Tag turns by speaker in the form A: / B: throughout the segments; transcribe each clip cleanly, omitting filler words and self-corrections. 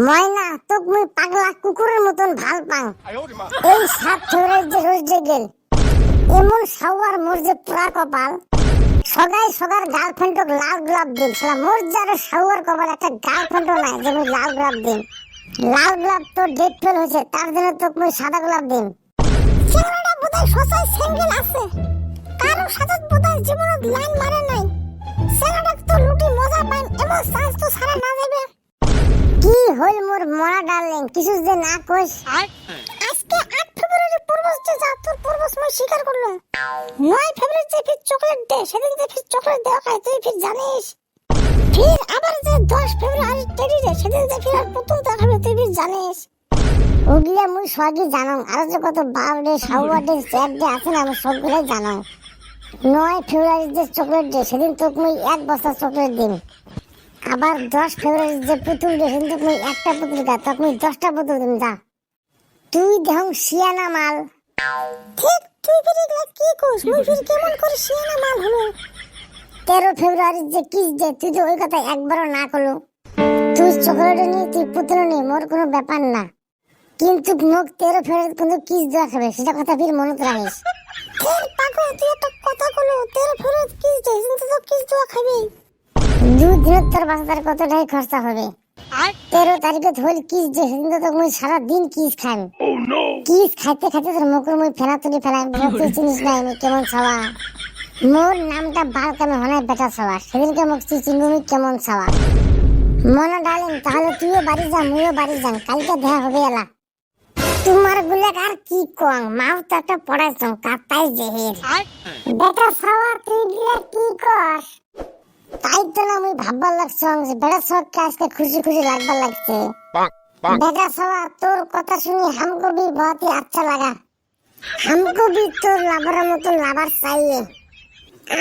A: ময়না তোক মুই পাগলা কুকুরের মতন ভাল পাং। এই 7 ফেব্রুয়ারি যে রোজ যে গেল এমন সাওয়ার মোর যে পুরা কপাল সদাই সদার গার্লফ্রেন্ডক লাল গোলাপ দিন শালা মোর যার সাওয়ার কপাল একটা গার্লফ্রেন্ডও নাই যে মুই লাল গোলাপ দিন। লাল গোলাপ তো ডেট ফেল হয়েছে তার জন্য তোক মুই সাদা গোলাপ দিন। ছেলেটা বোধহয় সসাই সিঙ্গেল আছে কারো সাথে বোধহয় জীবনত লাইন মারে নাই। ছেলেটা তো লুটি মজা পাইন এমন চান্স তো সারা না যাবে। কি হইল মোর মরা ডার্লিং কিছু যে না কইস। আজকে 8 ফেব্রুয়ারি পূর্বজ যে যা তোর পূর্বজ মই স্বীকার করলাম। 9 ফেব্রুয়ারি যে ফির চকলেট ডে সেদিন যে ফির চকলেট দেওয়া খাই তুই ফির জানিস। ফির আবার যে 10 ফেব্রুয়ারি টেডি ডে সেদিন যে ফির আর পুতুল দেওয়া খাবে তুই ফির জানিস। ওগুলা মুই সবই জানং আর যে কত birthday shower day chat day আছে না আমি সবগুলাই জানং। 9 ফেব্রুয়ারি যে চকলেট ডে সেদিন তোক মুই 1 বস্তা চকলেট দিম। আবার 10 ফেব্রুয়ারি যে পুতুল ডে সেদিন তোক মুই একটা পুতুল দা তোক মুই 10টা পুতুল দিম যা। তুই দেহং শিয়ানা মাল। ঠিক তুই ফির এগুলা কি কইস মুই ফির কেমন করে শিয়ানা মাল হলো। 13 ফেব্রুয়ারি যে কিস ডে তুই তো ওই কথা একবারও না কইলো। তুই চকলেট নি তুই পুতুল নি মোর কোনো ব্যাপার না কিন্তু মুখ 13 ফেব্রুয়ারি কিন্তু কিস দেওয়া খাবে সেটা কথা ফির মনে রাখিস। ফির পাগল তুই একটা কথা কইলো 13 ফেব্রুয়ারি কিস ডে কিন্তু তো কিস দেওয়া খাবি। 2 দিন তোর বাসার কতটাই খরচা হবে। 13 তারিখে হইল কিস ডে সেদিন তো মুই সারা দিন কিস খাইম। কিস খাইতে খাইতে তোর মুখের মুই ফেনা তুলি ফেলাই তুই চিনিস না আমি কেমন ছাওয়া। মোর নামটা বাল কামে হনাই বেটা ছাওয়া সেদিনকে মুখ তুই চিনবি মুই কেমন ছাওয়া। মনা ডার্লিং তাহলে তুইও বাড়ি যা মুইও বাড়ি যান কালকে দেখা হবে এলা। তোমার গুলা আর কি কং মাও তো একটা পড়াইছং কাতাই জেহের। বেটা ছাওয়া তুই গুলা কি কর তাই তো না আমি ভাববার লাগছং যে বেটা সবকে আজকে খুশি খুশি লাগবার লাগছে। বেটা ছাওয়া তোর কথা শুনি हमको भी बहुत ही अच्छा लगा। हमको भी তোর লাভার মতন লাভার চাইয়ে।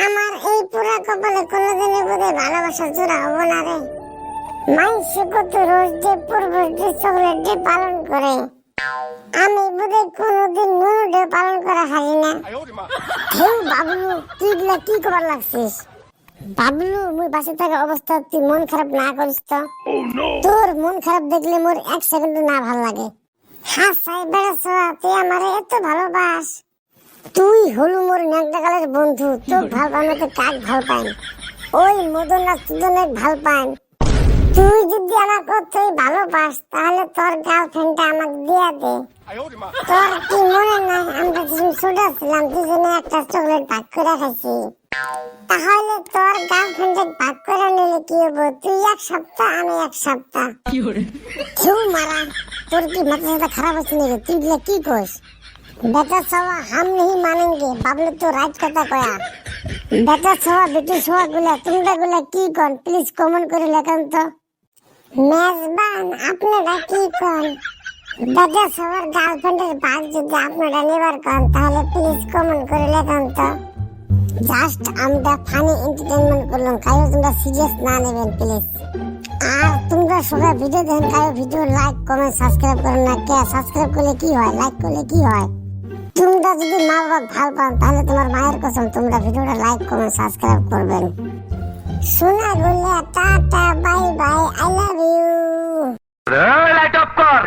A: আমার এই পুরা কপালে কোনোদিনই বোধহয় ভালোবাসা জোড়া হবো না রে। মাইসে কত rose day propose day chocolate day পালন করে আমি বোধহয় কোনোদিন নুনু ডে পালন করা হারি না। হেউ বাবলু তুই গুলা কি করবার লাগছিস। বাবলু মুই বাসে থাকা অবস্থা তুই মন খারাপ না করিস তো। তোর মন খারাপ দেখলে মোর 1 সেকেন্ড না ভাল লাগে। হ্যাঁ সাই বেড়াছ তুই আমারে এত ভালোবাস। তুই হলু মোর ন্যাংটাকালের বন্ধু তোর ভাল পান তো কাক ভাল পাইন ওই মদন না সুদনের ভাল পাইন। তুই যদি আমাকে তুই ভালোবাস তাহলে তোর গার্লফ্রেন্ডটা আমাকে দিয়া দে। তোর কি মনে নাই আমরা যখন ছোট ছিলাম দুজনে একটা চকলেট ভাগ করে খাইছি। তাহলে তোর গার্লফ্রেন্ডের ভাগ করে নিলে কি হবো তুই 1 সপ্তাহ আমি 1 সপ্তাহ। কেউ মারা তোর কি মাথা সাথে খারাপ হচ্ছে নাকি তুই গুলা কি কইস। बेटा सवा हम नहीं मानेंगे बाबलू तो राज कथा कया। बेटा सवा बेटी सवा गुला तुमरा गुला की कोन प्लीज कमेंट करे लेखन तो। मेजबान আপনারা কি কোন বেটা সবার গার্লফ্রেন্ডের ভাগ যদি আপনারা নেবার কোন তাহলে প্লিজ কমেন্ট করে লেখেন তো। জাস্ট আমরা ফানি এন্টারটেইনমেন্ট করলাম কায়ো তোমরা সিরিয়াস না নেবেন প্লিজ। আর তোমরা সবাই ভিডিও দেখেন Caio video like comment subscribe করেন না কে সাবস্ক্রাইব করলে কি হয় লাইক করলে কি হয়। তোমরা যদি মা বাবা ভাল পান তাহলে তোমার মায়ের কসম তোমরা ভিডিওটা লাইক কমেন্ট সাবস্ক্রাইব করবেন। সোনা গুলা tata bye bye I love you. Light off কর।